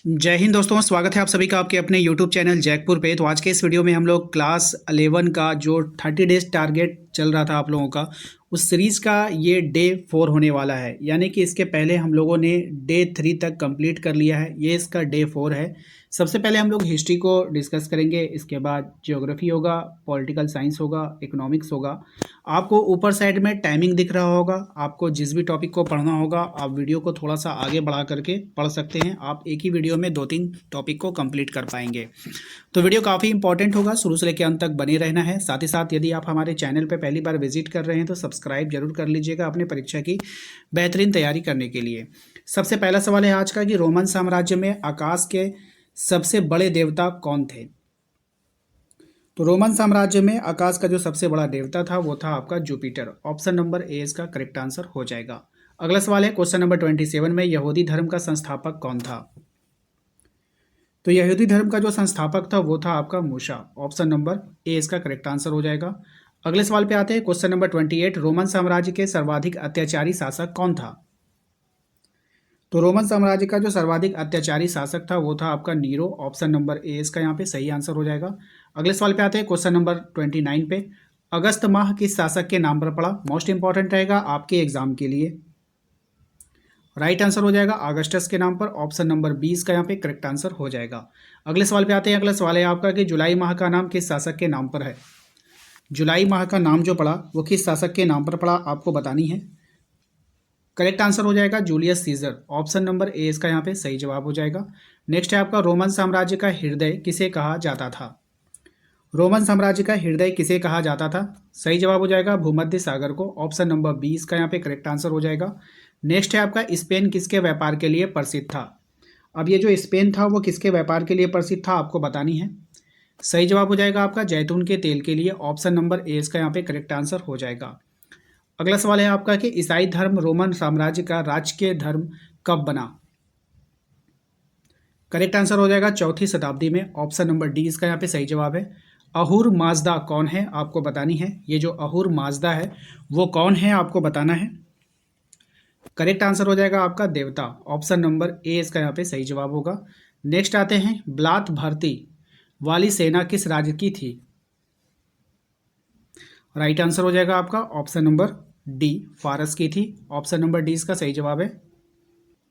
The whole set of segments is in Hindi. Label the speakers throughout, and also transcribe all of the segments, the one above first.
Speaker 1: जय हिंद दोस्तों, स्वागत है आप सभी का आपके अपने YouTube चैनल जैकपुर पे। तो आज के इस वीडियो में हम लोग क्लास 11 का जो 30 डेज टारगेट चल रहा था आप लोगों का, उस सीरीज़ का ये डे 4 होने वाला है। यानी कि इसके पहले हम लोगों ने डे 3 तक कंप्लीट कर लिया है, ये इसका डे 4 है। सबसे पहले हम लोग हिस्ट्री को डिस्कस करेंगे, इसके बाद ज्योग्राफी होगा, पॉलिटिकल साइंस होगा, इकोनॉमिक्स होगा। आपको ऊपर साइड में टाइमिंग दिख रहा होगा। आपको जिस भी टॉपिक को पढ़ना होगा आप वीडियो को थोड़ा सा आगे बढ़ा करके पढ़ सकते हैं। आप एक ही वीडियो में 2-3 टॉपिक को कंप्लीट कर पाएंगे। तो वीडियो काफ़ी इंपॉर्टेंट होगा, शुरू से लेकर अंत तक बने रहना है। साथ ही साथ यदि आप हमारे चैनल पर पहली बार विजिट कर रहे हैं तो सब्सक्राइब जरूर कर लीजिएगा अपने परीक्षा की बेहतरीन तैयारी करने के लिए। सबसे पहला सवाल है आज का कि रोमन साम्राज्य में आकाश के सबसे बड़े देवता कौन थे। तो रोमन साम्राज्य में आकाश का जो सबसे बड़ा देवता था वो था आपका जुपिटर। ऑप्शन नंबर ए इसका करेक्ट आंसर हो जाएगा। अगला सवाल है क्वेश्चन नंबर 27 में यहूदी धर्म का संस्थापक कौन था। तो यहूदी धर्म का जो संस्थापक था वो था आपका मूसा। ऑप्शन नंबर ए इसका करेक्ट आंसर हो जाएगा। अगले सवाल पे आते हैं क्वेश्चन नंबर 28, रोमन साम्राज्य के सर्वाधिक अत्याचारी शासक कौन था। तो रोमन साम्राज्य का जो सर्वाधिक अत्याचारी शासक था वो था आपका नीरो। ऑप्शन नंबर ए इसका यहाँ पे सही आंसर हो जाएगा। अगले सवाल पे आते हैं क्वेश्चन नंबर 29 पे, अगस्त माह किस शासक के नाम पर पड़ा। मोस्ट इंपॉर्टेंट रहेगा आपके एग्जाम के लिए। राइट आंसर हो जाएगा अगस्टस के नाम पर। ऑप्शन नंबर 20 का यहाँ पे करेक्ट आंसर हो जाएगा। अगले सवाल पे आते हैं। अगला सवाल है आपका कि जुलाई माह का नाम किस शासक के नाम पर है। जुलाई माह का नाम जो पड़ा वो किस शासक के नाम पर पड़ा आपको बतानी है। करेक्ट आंसर हो जाएगा Julius Caesar. Option number A इसका यहाँ पे सही जवाब हो जाएगा। नेक्स्ट है आपका रोमन साम्राज्य का हृदय किसे कहा जाता था। रोमन साम्राज्य का हृदय किसे कहा जाता था। सही जवाब हो जाएगा भूमध्य सागर को। ऑप्शन नंबर 20 का यहाँ पे करेक्ट आंसर हो जाएगा। नेक्स्ट है आपका स्पेन किसके व्यापार के लिए प्रसिद्ध था। अब ये जो स्पेन था वो किसके व्यापार के लिए प्रसिद्ध था आपको बतानी है। सही जवाब हो जाएगा आपका जैतून के तेल के लिए। ऑप्शन नंबर ए इसका यहाँ पे करेक्ट आंसर हो जाएगा। अगला सवाल है आपका कि ईसाई धर्म रोमन साम्राज्य का राजकीय धर्म कब बना। करेक्ट आंसर हो जाएगा 4वीं शताब्दी में। ऑप्शन नंबर डी इसका यहाँ पे सही जवाब है। अहूर माजदा कौन है आपको बतानी है। ये जो अहूर माजदा है वो कौन है आपको बताना है। करेक्ट आंसर हो जाएगा आपका देवता। ऑप्शन नंबर ए इसका यहाँ पे सही जवाब होगा। नेक्स्ट आते हैं, ब्लात भर्ती वाली सेना किस राज्य की थी। राइट आंसर हो जाएगा आपका ऑप्शन नंबर डी, फारस की थी। ऑप्शन नंबर डी इसका सही जवाब है।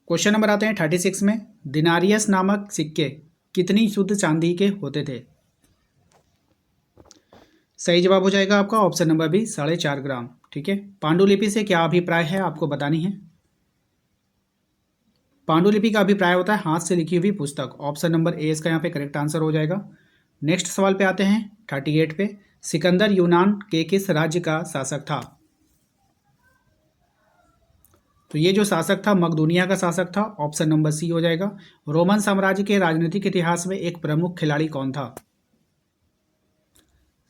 Speaker 1: क्वेश्चन नंबर आते हैं 36 में, दिनारियस नामक सिक्के कितनी शुद्ध चांदी के होते थे। सही जवाब हो जाएगा आपका ऑप्शन नंबर बी, 4.5 ग्राम। ठीक है। पांडुलिपि से क्या अभिप्राय है आपको बतानी है। पांडुलिपि का अभिप्राय होता है हाथ से लिखी हुई पुस्तक। ऑप्शन नंबर ए इसका यहाँ पे करेक्ट आंसर हो जाएगा। नेक्स्ट सवाल पे आते हैं 38 पे, सिकंदर यूनान के किस राज्य का शासक था। तो ये जो शासक था मकदूनिया का शासक था। ऑप्शन नंबर सी हो जाएगा। रोमन साम्राज्य के राजनीतिक इतिहास में एक प्रमुख खिलाड़ी कौन था।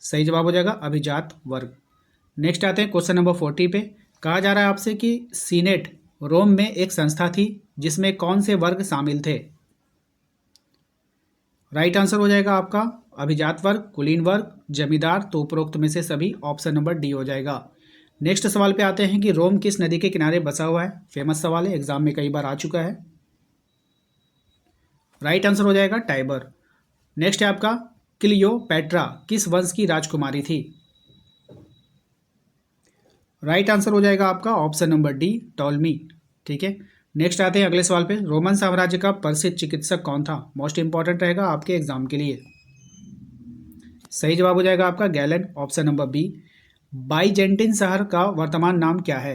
Speaker 1: सही जवाब हो जाएगा अभिजात वर्ग। नेक्स्ट आते हैं क्वेश्चन नंबर 40 पे, कहा जा रहा है आपसे कि सीनेट रोम में एक संस्था थी जिसमें कौन से वर्ग शामिल थे। राइट आंसर हो जाएगा आपका अभिजात वर्ग, कुलीन वर्ग, जमींदार। तो उपरोक्त में से सभी। ऑप्शन नंबर डी हो जाएगा। नेक्स्ट सवाल पे आते हैं कि रोम किस नदी के किनारे बसा हुआ है। फेमस सवाल है, एग्जाम में कई बार आ चुका है। राइट आंसर हो जाएगा टाइबर। नेक्स्ट है आपका क्लियोपैट्रा किस वंश की राजकुमारी थी। राइट आंसर हो जाएगा आपका ऑप्शन नंबर डी, टॉलमी। ठीक है। नेक्स्ट आते हैं अगले सवाल पे, रोमन साम्राज्य का प्रसिद्ध चिकित्सक कौन था। मोस्ट इंपॉर्टेंट रहेगा आपके एग्जाम के लिए। सही जवाब हो जाएगा आपका gallon. Option number B. Byzantine शहर का वर्तमान नाम क्या है।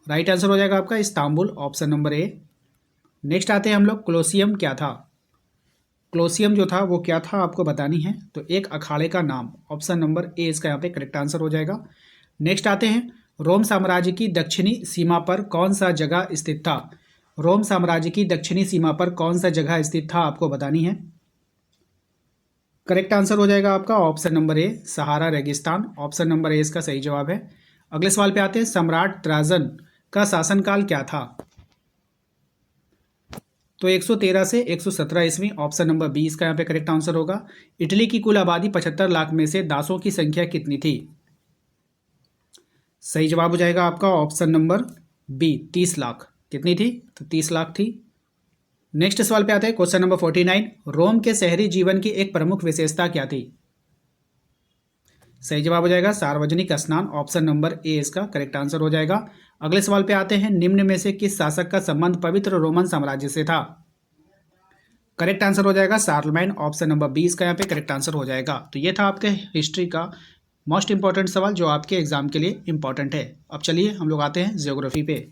Speaker 1: राइट आंसर हो जाएगा आपका Istanbul. Option number A. Next आते हैं हम लोग, क्लोसियम क्या था। क्लोसियम जो था वो क्या था आपको बतानी है। तो एक अखाड़े का नाम। ऑप्शन नंबर ए इसका यहाँ पे करेक्ट आंसर हो जाएगा। नेक्स्ट आते हैं, रोम साम्राज्य की दक्षिणी सीमा पर कौन सा जगह स्थित था। रोम साम्राज्य की दक्षिणी सीमा पर कौन सा जगह स्थित था आपको बतानी है। करेक्ट आंसर हो जाएगा आपका ऑप्शन नंबर ए, सहारा रेगिस्तान। ऑप्शन नंबर ए इसका सही जवाब है। अगले सवाल पे आते हैं, सम्राट ट्राजन का शासनकाल क्या था। तो 113 से 117 ईस्वी। ऑप्शन नंबर 20 का यहाँ पे करेक्ट आंसर होगा। इटली की कुल आबादी 75 लाख में से दासों की संख्या कितनी थी। सही जवाब हो जाएगा आपका ऑप्शन नंबर बी, 30 लाख। कितनी थी तो 30 लाख थी। नेक्स्ट सवाल पे आते हैं क्वेश्चन नंबर 49। रोम के शहरी जीवन की एक प्रमुख विशेषता क्या थी? सही जवाब हो जाएगा सार्वजनिक स्नान, ऑप्शन नंबर ए इसका करेक्ट आंसर हो जाएगा। अगले सवाल पे आते हैं, निम्न में से किस शासक का संबंध पवित्र रोमन साम्राज्य से था? करेक्ट आंसर हो जाएगा शार्लमैन, ऑप्शन नंबर बी इसका यहाँ पे करेक्ट आंसर हो जाएगा। तो ये था आपके हिस्ट्री का मोस्ट इंपॉर्टेंट सवाल जो आपके एग्जाम के लिए इंपॉर्टेंट है। अब चलिए हम लोग आते हैं ज्योग्राफी पे।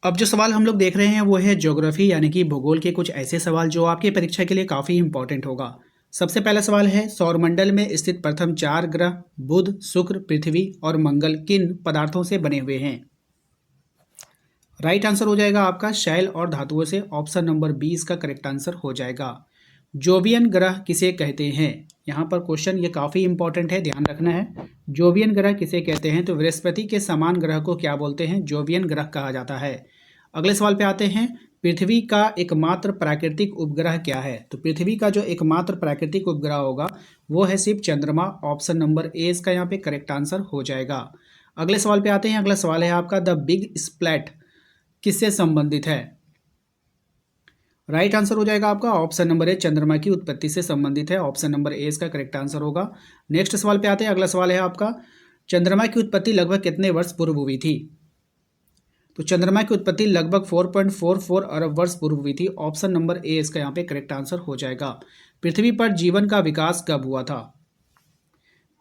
Speaker 1: अब जो सवाल हम लोग देख रहे हैं वो है ज्योग्राफी यानी कि भूगोल के कुछ ऐसे सवाल जो आपकी परीक्षा के लिए काफ़ी इंपॉर्टेंट होगा। सबसे पहला सवाल है, सौरमंडल में स्थित प्रथम 4 ग्रह बुध, शुक्र, पृथ्वी और मंगल किन पदार्थों से बने हुए हैं? राइट आंसर हो जाएगा आपका शैल और धातुओं से, ऑप्शन नंबर बी इसका करेक्ट आंसर हो जाएगा। जोवियन ग्रह किसे कहते हैं? यहाँ पर क्वेश्चन ये काफ़ी इंपॉर्टेंट है, ध्यान रखना है। जोवियन ग्रह किसे कहते हैं? तो बृहस्पति के समान ग्रह को क्या बोलते हैं? जोवियन ग्रह कहा जाता है। अगले सवाल पे आते हैं, पृथ्वी का एकमात्र प्राकृतिक उपग्रह क्या है? तो पृथ्वी का जो एकमात्र प्राकृतिक उपग्रह होगा वो है सिर्फ चंद्रमा, ऑप्शन नंबर ए इसका यहाँ पे करेक्ट आंसर हो जाएगा। अगले सवाल पे आते हैं, अगला सवाल है आपका, द बिग स्प्लैट किससे संबंधित है? राइट आंसर हो जाएगा आपका ऑप्शन नंबर ए चंद्रमा की उत्पत्ति से संबंधित है, ऑप्शन नंबर ए इसका करेक्ट आंसर होगा। नेक्स्ट सवाल पे आते हैं, अगला सवाल है आपका, चंद्रमा की उत्पत्ति लगभग कितने वर्ष पूर्व हुई थी? तो चंद्रमा की उत्पत्ति लगभग 4.44 अरब वर्ष पूर्व हुई थी, ऑप्शन नंबर ए इसका यहाँ पे करेक्ट आंसर हो जाएगा। पृथ्वी पर जीवन का विकास कब हुआ था?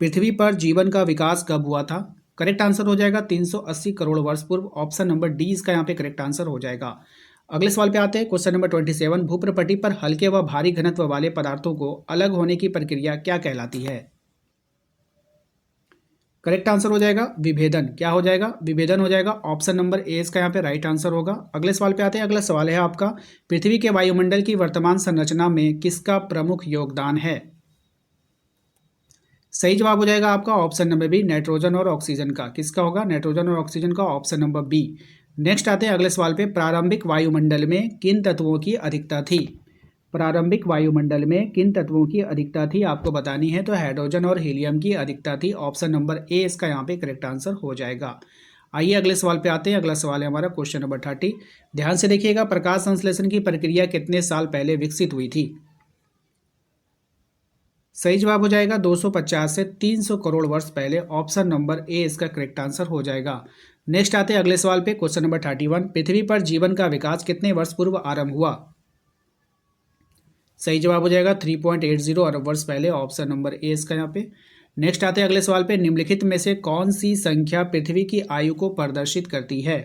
Speaker 1: पृथ्वी पर जीवन का विकास कब हुआ था? करेक्ट आंसर हो जाएगा 380 करोड़ वर्ष पूर्व, ऑप्शन नंबर डी इसका यहाँ पे करेक्ट आंसर हो जाएगा। अगले सवाल पे आते हैं, क्वेश्चन नंबर 27, भूप्रपट्टी पर हल्के व भारी घनत्व वाले पदार्थों को अलग होने की प्रक्रिया क्या कहलाती है? करेक्ट आंसर हो जाएगा विभेदन। क्या हो जाएगा? विभेदन हो जाएगा, ऑप्शन नंबर ए इसका यहाँ पे राइट आंसर होगा। अगले सवाल पे आते हैं, अगला सवाल है आपका, पृथ्वी के वायुमंडल की वर्तमान संरचना में किसका प्रमुख योगदान है? सही जवाब हो जाएगा आपका ऑप्शन नंबर बी नाइट्रोजन और ऑक्सीजन का। किसका होगा? नाइट्रोजन और ऑक्सीजन का, ऑप्शन नंबर बी। नेक्स्ट आते हैं अगले सवाल पे, प्रारंभिक वायुमंडल में किन तत्वों की अधिकता थी? प्रारंभिक वायुमंडल में किन तत्वों की अधिकता थी आपको बतानी है, तो हाइड्रोजन और हीलियम की अधिकता थी, ऑप्शन नंबर ए इसका यहाँ पे करेक्ट आंसर हो जाएगा। आइए अगले सवाल पे आते हैं, अगला सवाल है हमारा क्वेश्चन नंबर 30। ध्यान से देखिएगा, प्रकाश संश्लेषण की प्रक्रिया कितने साल पहले विकसित हुई थी? सही जवाब हो जाएगा 250 से 300 करोड़ वर्ष पहले, ऑप्शन नंबर ए इसका करेक्ट आंसर हो जाएगा। नेक्स्ट आते हैं अगले सवाल पे, क्वेश्चन नंबर 31, पृथ्वी पर जीवन का विकास कितने वर्ष पूर्व आरंभ हुआ? सही जवाब हो जाएगा 3.80 अरब वर्ष पहले, ऑप्शन नंबर ए इसका यहाँ पे। नेक्स्ट आते हैं अगले सवाल पे, निम्नलिखित में से कौन सी संख्या पृथ्वी की आयु को प्रदर्शित करती है?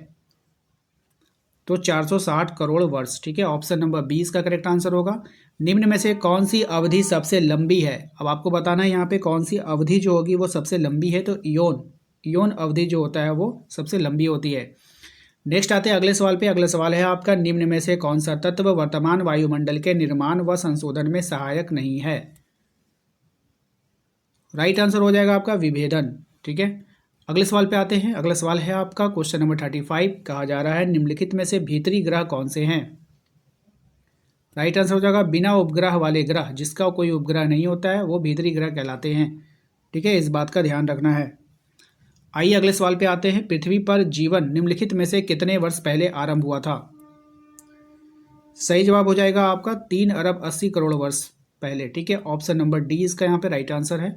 Speaker 1: तो 460 करोड़ वर्ष, ठीक है, ऑप्शन नंबर 20 का करेक्ट आंसर होगा। निम्न में से कौन सी अवधि सबसे लंबी है? अब आपको बताना है यहाँ पे कौन सी अवधि जो होगी वो सबसे लंबी है, तो इयोन अवधि जो होता है वो सबसे लंबी होती है। नेक्स्ट आते हैं अगले सवाल पे, अगला सवाल है आपका, निम्न में से कौन सा तत्व वर्तमान वायुमंडल के निर्माण व संशोधन में सहायक नहीं है? राइट आंसर हो जाएगा आपका विभेदन, ठीक है। अगले सवाल पे आते हैं, अगला सवाल है आपका क्वेश्चन नंबर 35, कहा जा रहा है निम्नलिखित में से भीतरी ग्रह कौन से हैं? राइट आंसर हो जाएगा बिना उपग्रह वाले ग्रह, जिसका कोई उपग्रह नहीं होता है वो भीतरी ग्रह कहलाते हैं, ठीक है, इस बात का ध्यान रखना है। आइए अगले सवाल पे आते हैं, पृथ्वी पर जीवन निम्नलिखित में से कितने वर्ष पहले आरंभ हुआ था? सही जवाब हो जाएगा आपका 3 अरब 80 करोड़ वर्ष पहले, ठीक है, ऑप्शन नंबर डी इसका यहाँ पे राइट आंसर है।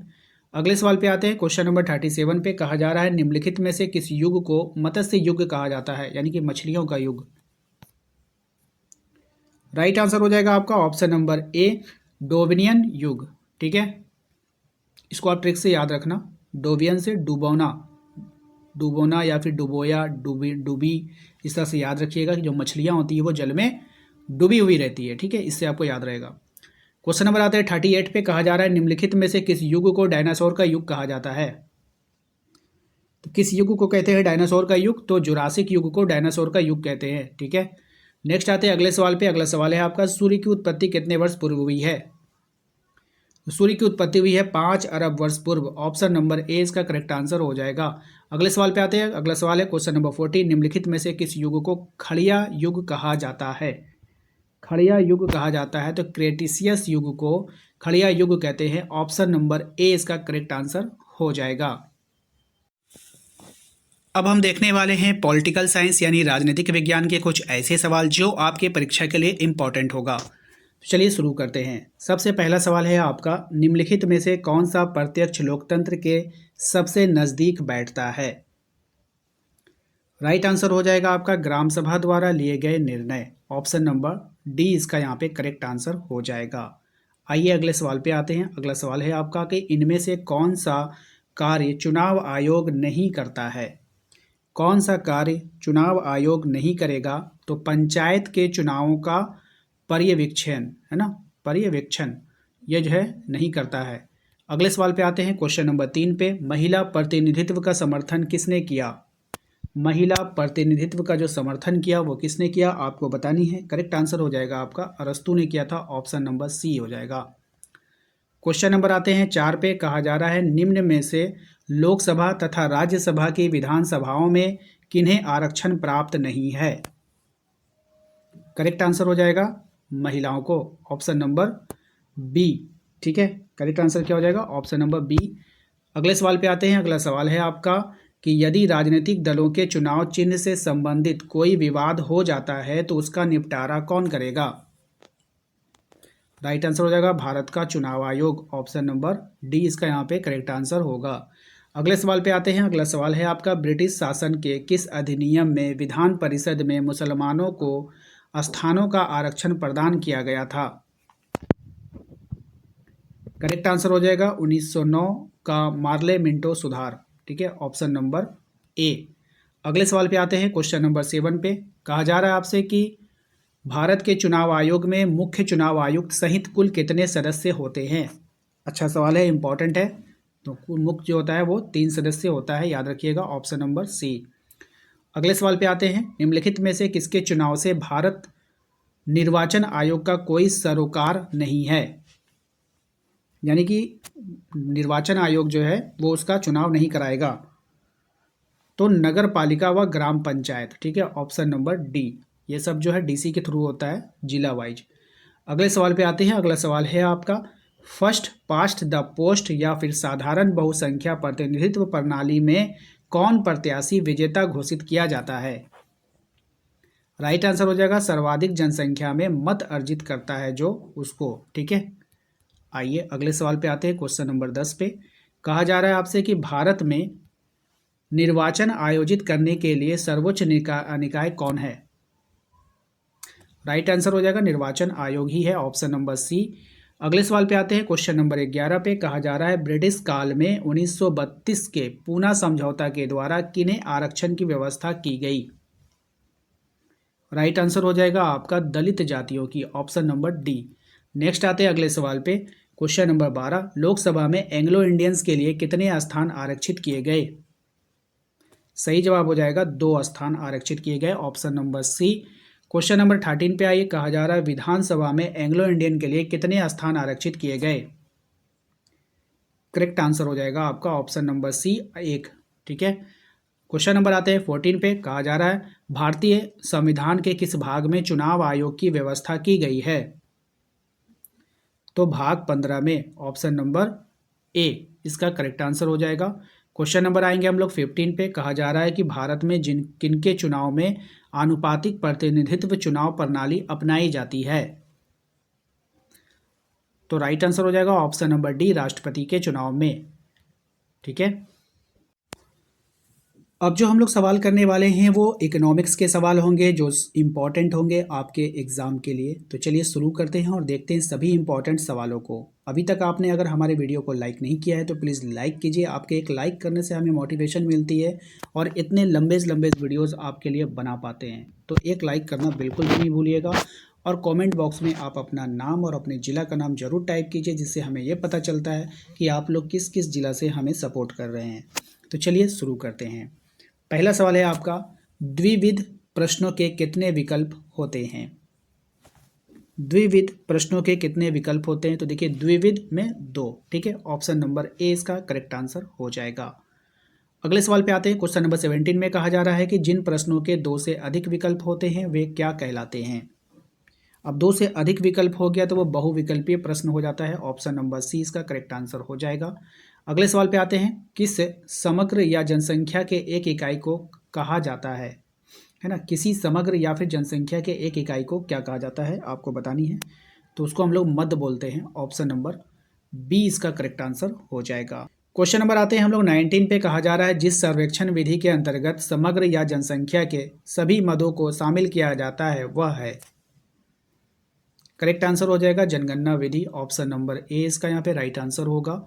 Speaker 1: अगले सवाल पे आते हैं, क्वेश्चन नंबर 37 पे कहा जा रहा है निम्नलिखित में से किस युग को मत्स्य युग कहा जाता है, यानी कि मछलियों का युग? राइट आंसर हो जाएगा आपका ऑप्शन नंबर ए डोविनियन युग, ठीक है, इसको आप ट्रिक से याद रखना, डोवियन से डुबोना, डुबोना या फिर डुबोया, डूबी, इस तरह से याद रखिएगा कि जो मछलियाँ होती है वो जल में डूबी हुई रहती है, ठीक है, इससे आपको याद रहेगा। क्वेश्चन नंबर आता है 38 पे, कहा जा रहा है निम्नलिखित में से किस युग को डायनासोर का युग कहा जाता है? तो किस युग को कहते हैं डायनासोर का युग? तो जुरासिक युग को डायनासोर का युग कहते हैं, ठीक है। नेक्स्ट आते हैं अगले सवाल पे, अगला सवाल है आपका, सूर्य की उत्पत्ति कितने वर्ष पूर्व हुई है? सूर्य की उत्पत्ति हुई है 5 अरब वर्ष पूर्व, ऑप्शन नंबर ए इसका करेक्ट आंसर हो जाएगा। अगले सवाल पे आते हैं, अगला सवाल है क्वेश्चन नंबर 40, निम्नलिखित में से किस युग को खड़िया युग कहा जाता है? खड़िया युग कहा जाता है, तो क्रेटिसियस युग को खड़िया युग कहते हैं, ऑप्शन नंबर ए इसका करेक्ट आंसर हो जाएगा। अब हम देखने वाले हैं पॉलिटिकल साइंस यानी राजनीतिक विज्ञान के कुछ ऐसे सवाल जो आपके परीक्षा के लिए इम्पॉर्टेंट होगा। तो चलिए शुरू करते हैं। सबसे पहला सवाल है आपका, निम्नलिखित में से कौन सा प्रत्यक्ष लोकतंत्र के सबसे नज़दीक बैठता है? राइट आंसर हो जाएगा आपका ग्राम सभा द्वारा लिए गए निर्णय। ऑप्शन नंबर डी इसका यहाँ पे करेक्ट आंसर हो जाएगा। आइए अगले सवाल पे आते हैं। अगला सवाल है आपका कि इनमें से कौन सा कार्य चुनाव आयोग नहीं करता है? कौन सा कार्य चुनाव आयोग नहीं करेगा? तो पंचायत के चुनावों का पर्यवेक्षण, है ना, पर्यवेक्षण ये जो है नहीं करता है। अगले सवाल पे आते हैं, क्वेश्चन नंबर 3 पे, महिला प्रतिनिधित्व का समर्थन किसने किया? महिला प्रतिनिधित्व का जो समर्थन किया वो किसने किया आपको बतानी है। करेक्ट आंसर हो जाएगा आपका अरस्तु ने किया था। ऑप्शन नंबर सी हो जाएगा। क्वेश्चन नंबर आते हैं 4 पे, कहा जा रहा है निम्न में से लोकसभा तथा राज्यसभा की विधानसभाओं में किन्हें आरक्षण प्राप्त नहीं है? करेक्ट आंसर हो जाएगा महिलाओं को। ऑप्शन नंबर बी, ठीक है, करेक्ट आंसर क्या हो जाएगा? Option number B. अगले सवाल पे आते हैं। अगला सवाल है आपका कि यदि राजनीतिक दलों के चुनाव चिन्ह से संबंधित कोई विवाद हो जाता है तो उसका निपटारा कौन करेगा? राइट आंसर हो जाएगा भारत का चुनाव आयोग। ऑप्शन नंबर डी इसका यहाँ पे करेक्ट आंसर होगा। अगले सवाल पे आते हैं। अगला सवाल है आपका, ब्रिटिश शासन के किस अधिनियम में विधान परिषद में मुसलमानों को स्थानों का आरक्षण प्रदान किया गया था? करेक्ट आंसर हो जाएगा 1909 का मार्ले मिंटो सुधार, ठीक है, ऑप्शन नंबर ए। अगले सवाल पे आते हैं। क्वेश्चन नंबर 7 पे, कहा जा रहा है आपसे कि भारत के चुनाव आयोग में मुख्य चुनाव आयुक्त सहित कुल कितने सदस्य होते हैं? अच्छा सवाल है, इंपॉर्टेंट है। तो कुल मुख्य जो होता है वो 3 सदस्य होता है, याद रखिएगा। Option number C. अगले सवाल पे आते हैं, निम्नलिखित में से किसके चुनाव से भारत निर्वाचन आयोग का कोई सरोकार नहीं है? यानी कि निर्वाचन आयोग जो है वो उसका चुनाव नहीं कराएगा। तो नगर पालिका व ग्राम पंचायत, ठीक है, ऑप्शन नंबर डी। ये सब जो है डीसी के थ्रू होता है, जिला वाइज। अगले सवाल पे आते हैं। अगला सवाल है आपका, फर्स्ट पास्ट द पोस्ट या फिर साधारण बहुसंख्या प्रतिनिधित्व प्रणाली में कौन प्रत्याशी विजेता घोषित किया जाता है? राइट आंसर हो जाएगा सर्वाधिक जनसंख्या में मत अर्जित करता है जो उसको, ठीक है। आइए अगले सवाल पे आते हैं। क्वेश्चन नंबर 10 पे, कहा जा रहा है आपसे कि भारत में निर्वाचन आयोजित करने के लिए सर्वोच्च निकाय कौन है? राइट आंसर हो जाएगा निर्वाचन आयोग ही है। Option number C. अगले सवाल पे आते हैं। क्वेश्चन नंबर 11 पे, कहा जा रहा है ब्रिटिश काल में 1932 के पूना समझौता के द्वारा किन्हें आरक्षण की व्यवस्था की गई? राइट आंसर हो जाएगा आपका दलित जातियों की। Option number D. नेक्स्ट आते हैं अगले सवाल पे। क्वेश्चन नंबर 12, लोकसभा में एंग्लो इंडियंस के लिए कितने स्थान आरक्षित किए गए? सही जवाब हो जाएगा 2 स्थान आरक्षित किए गए। Option number C. Question number 13 पे आइए, कहा जा रहा है विधानसभा में एंग्लो इंडियन के लिए कितने स्थान आरक्षित किए गए? करेक्ट आंसर हो जाएगा आपका ऑप्शन नंबर सी 1, ठीक है। क्वेश्चन नंबर आते हैं 14 पे, कहा जा रहा है भारतीय संविधान के किस भाग में चुनाव आयोग की व्यवस्था की गई है? तो भाग 15 में। ऑप्शन नंबर ए इसका करेक्ट आंसर हो जाएगा। क्वेश्चन नंबर आएंगे हम लोग 15 पे, कहा जा रहा है कि भारत में किनके चुनाव में आनुपातिक प्रतिनिधित्व चुनाव प्रणाली अपनाई जाती है? तो राइट आंसर हो जाएगा ऑप्शन नंबर डी, राष्ट्रपति के चुनाव में, ठीक है। अब जो हम लोग सवाल करने वाले हैं वो इकोनॉमिक्स के सवाल होंगे जो इम्पॉर्टेंट होंगे आपके एग्ज़ाम के लिए। तो चलिए शुरू करते हैं और देखते हैं सभी इम्पॉर्टेंट सवालों को। अभी तक आपने अगर हमारे वीडियो को लाइक नहीं किया है तो प्लीज़ लाइक कीजिए। आपके एक लाइक करने से हमें मोटिवेशन मिलती है और इतने लंबे वीडियोज़ आपके लिए बना पाते हैं। तो एक लाइक करना बिल्कुल भी नहीं भूलिएगा और कमेंट बॉक्स में आप अपना नाम और अपने ज़िला का नाम ज़रूर टाइप कीजिए, जिससे हमें ये पता चलता है कि आप लोग किस किस ज़िला से हमें सपोर्ट कर रहे हैं। तो चलिए शुरू करते हैं। पहला सवाल है आपका, द्विविध प्रश्नों के कितने विकल्प होते हैं? द्विविध प्रश्नों के कितने विकल्प होते हैं? तो देखिए द्विविध में 2, ठीक है। ऑप्शन नंबर ए इसका करेक्ट आंसर हो जाएगा। अगले सवाल पे आते हैं। क्वेश्चन नंबर 17 में कहा जा रहा है कि जिन प्रश्नों के 2 से अधिक विकल्प होते हैं वे क्या कहलाते हैं? अब 2 से अधिक विकल्प हो गया तो वो बहुविकल्पीय प्रश्न हो जाता है। ऑप्शन नंबर सी इसका करेक्ट आंसर हो जाएगा। अगले सवाल पे आते हैं, किस समग्र या जनसंख्या के एक इकाई को कहा जाता है ना, किसी समग्र या फिर जनसंख्या के एक इकाई को क्या कहा जाता है आपको बतानी है। तो उसको हम लोग मध्य बोलते हैं। ऑप्शन नंबर बी इसका करेक्ट आंसर हो जाएगा। क्वेश्चन नंबर आते हैं हम लोग 19 पे। कहा जा रहा है, जिस सर्वेक्षण विधि के अंतर्गत समग्र या जनसंख्या के सभी मदों को शामिल किया जाता है वह है। करेक्ट आंसर हो जाएगा जनगणना विधि। ऑप्शन नंबर ए इसका यहाँ पे राइट आंसर होगा।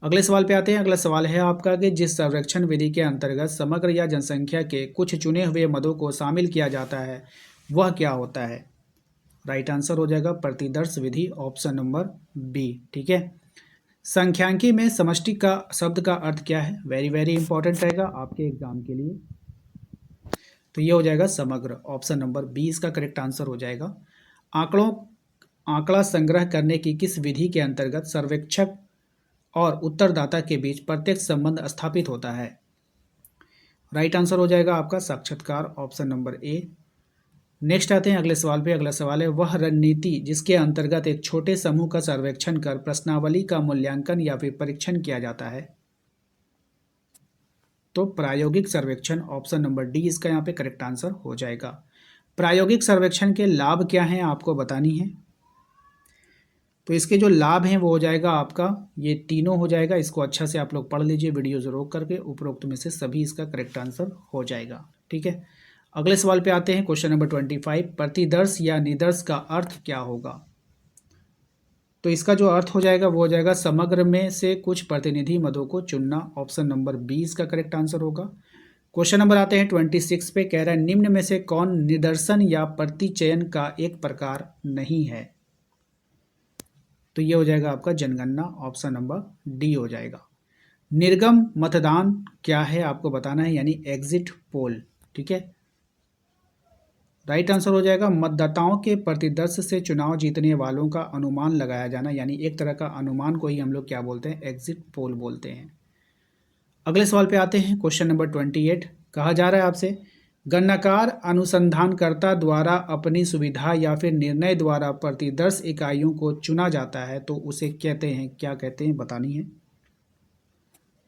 Speaker 1: अगले सवाल पे आते हैं। अगला सवाल है आपका कि जिस सर्वेक्षण विधि के अंतर्गत समग्र या जनसंख्या के कुछ चुने हुए मदों को शामिल किया जाता है वह क्या होता है। राइट आंसर हो जाएगा प्रतिदर्श विधि। Option number B. ठीक है। संख्यांकी में समष्टि का शब्द का अर्थ क्या है, वेरी वेरी इंपॉर्टेंट रहेगा आपके एग्जाम के लिए। तो ये हो जाएगा समग्र। ऑप्शन नंबर बी इसका करेक्ट आंसर हो जाएगा। आंकड़ा संग्रह करने की किस विधि के अंतर्गत सर्वेक्षक और उत्तरदाता के बीच प्रत्यक्ष संबंध स्थापित होता है। राइट आंसर हो जाएगा आपका साक्षात्कार। Option number A. नेक्स्ट आते हैं अगले सवाल पे। अगला सवाल है, वह रणनीति जिसके अंतर्गत एक छोटे समूह का सर्वेक्षण कर प्रश्नावली का मूल्यांकन या फिर परीक्षण किया जाता है। तो प्रायोगिक सर्वेक्षण। ऑप्शन नंबर डी इसका यहाँ पे करेक्ट आंसर हो जाएगा। प्रायोगिक सर्वेक्षण के लाभ क्या हैं आपको बतानी है। तो इसके जो लाभ हैं वो हो जाएगा आपका, ये तीनों हो जाएगा। इसको अच्छा से आप लोग पढ़ लीजिए वीडियो जरूर करके, उपरोक्त में से सभी इसका करेक्ट आंसर हो जाएगा। ठीक है। अगले सवाल पे आते हैं। क्वेश्चन नंबर 25, प्रतिदर्श या निदर्श का अर्थ क्या होगा। तो इसका जो अर्थ हो जाएगा वो हो जाएगा समग्र में से कुछ प्रतिनिधि मदों को चुनना। ऑप्शन नंबर बी इसका करेक्ट आंसर होगा। क्वेश्चन नंबर आते हैं 26 पे। कह रहा है, निम्न में से कौन निदर्शन या प्रतिचयन का एक प्रकार नहीं है। तो ये हो जाएगा आपका जनगणना। ऑप्शन नंबर डी हो जाएगा। निर्गम मतदान क्या है आपको बताना है, यानी एग्जिट पोल। ठीक है। राइट आंसर हो जाएगा मतदाताओं के प्रतिदर्श से चुनाव जीतने वालों का अनुमान लगाया जाना, यानी एक तरह का अनुमान को ही हम लोग क्या बोलते हैं, एग्जिट पोल बोलते हैं। अगले सवाल पे आते हैं। Question number 28। कहा जा रहा है आपसे, गणनाकार अनुसंधानकर्ता द्वारा अपनी सुविधा या फिर निर्णय द्वारा प्रतिदर्श इकाइयों को चुना जाता है तो उसे कहते हैं, क्या कहते हैं बतानी है।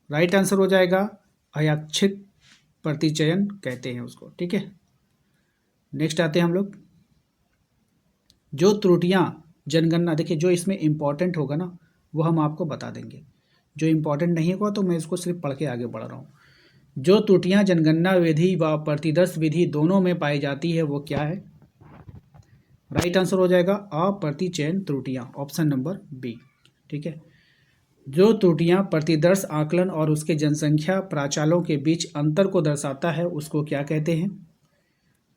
Speaker 1: राइट आंसर हो जाएगा अयाक्षिक प्रतिचयन कहते हैं उसको। ठीक है। नेक्स्ट आते हैं हम लोग, जो त्रुटियां जनगणना, देखिए जो इसमें इंपॉर्टेंट होगा ना वो हम आपको बता देंगे, जो इंपॉर्टेंट नहीं होगा तो मैं इसको सिर्फ पढ़ के आगे बढ़ रहा हूँ। जो त्रुटियां जनगणना विधि व प्रतिदर्श विधि दोनों में पाई जाती है वो क्या है। राइट आंसर हो जाएगा अप्रतिचयन त्रुटियां। Option number B. ठीक है। जो त्रुटियां प्रतिदर्श आकलन और उसके जनसंख्या प्राचालों के बीच अंतर को दर्शाता है उसको क्या कहते हैं।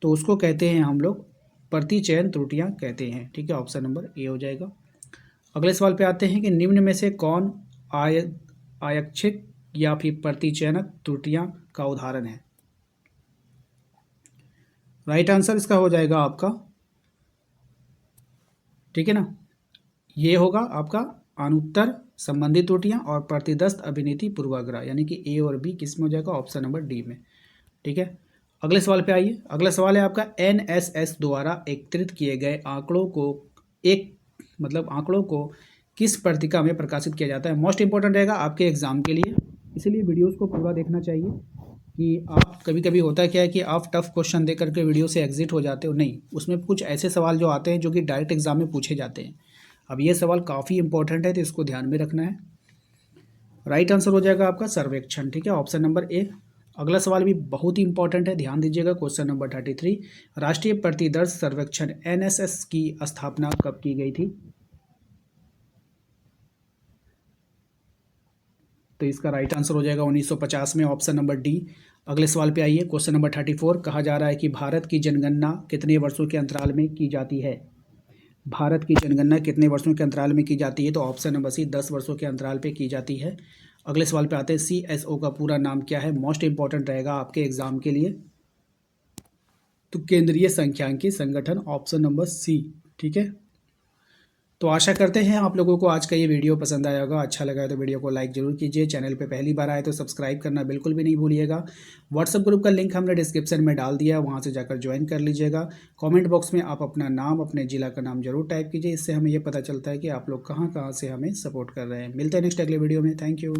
Speaker 1: तो उसको कहते हैं हम लोग प्रतिचयन त्रुटियां कहते हैं। ठीक है। ऑप्शन नंबर ए हो जाएगा। अगले सवाल पे आते हैं कि निम्न में से कौन आयक्षिक या फिर प्रतिचयनक त्रुटियां का उदाहरण है। राइट आंसर इसका हो जाएगा आपका, ठीक है ना, ये होगा आपका अनुत्तर संबंधी त्रुटियां और प्रतिदस्त अभिनीति पूर्वाग्रह, यानी कि ए और बी किस में हो जाएगा, ऑप्शन नंबर डी में। ठीक है। अगले सवाल पे आइए। अगला सवाल है आपका, एनएसएस द्वारा एकत्रित किए गए आंकड़ों को आंकड़ों को किस पत्रिका में प्रकाशित किया जाता है। मोस्ट इंपॉर्टेंट रहेगा आपके एग्जाम के लिए, इसीलिए वीडियोस को पूरा देखना चाहिए। कि आप कभी कभी होता है क्या है कि आप टफ क्वेश्चन दे करके वीडियो से एग्जिट हो जाते हो, नहीं, उसमें कुछ ऐसे सवाल जो आते हैं जो कि डायरेक्ट एग्जाम में पूछे जाते हैं। अब ये सवाल काफ़ी इंपॉर्टेंट है तो इसको ध्यान में रखना है। राइट आंसर हो जाएगा आपका सर्वेक्षण। ठीक है। Option number A. अगला सवाल भी बहुत ही इंपॉर्टेंट है, ध्यान दीजिएगा। क्वेश्चन नंबर 33, राष्ट्रीय प्रतिदर्श सर्वेक्षण एनएसएस की स्थापना कब की गई थी। तो इसका राइट आंसर हो जाएगा 1950 में। Option number D. अगले सवाल पे आइए। क्वेश्चन नंबर 34, कहा जा रहा है कि भारत की जनगणना कितने वर्षों के अंतराल में की जाती है। भारत की जनगणना कितने वर्षों के अंतराल में की जाती है। तो ऑप्शन नंबर सी 10 वर्षों के अंतराल पे की जाती है। अगले सवाल पे आते हैं, CSO का पूरा नाम क्या है। मोस्ट इंपॉर्टेंट रहेगा आपके एग्जाम के लिए। तो केंद्रीय सांख्यिकी संगठन, ऑप्शन नंबर सी। ठीक है। तो आशा करते हैं आप लोगों को आज का ये वीडियो पसंद आया होगा। अच्छा लगा है तो वीडियो को लाइक जरूर कीजिए। चैनल पे पहली बार आए तो सब्सक्राइब करना बिल्कुल भी नहीं भूलिएगा। व्हाट्सएप ग्रुप का लिंक हमने डिस्क्रिप्शन में डाल दिया है, वहाँ से जाकर ज्वाइन कर लीजिएगा। कमेंट बॉक्स में आप अपना नाम, अपने जिला का नाम जरूर टाइप कीजिए, इससे हमें ये पता चलता है कि आप लोग कहाँ कहाँ से हमें सपोर्ट कर रहे हैं। मिलते हैं नेक्स्ट अगले वीडियो में। Thank you.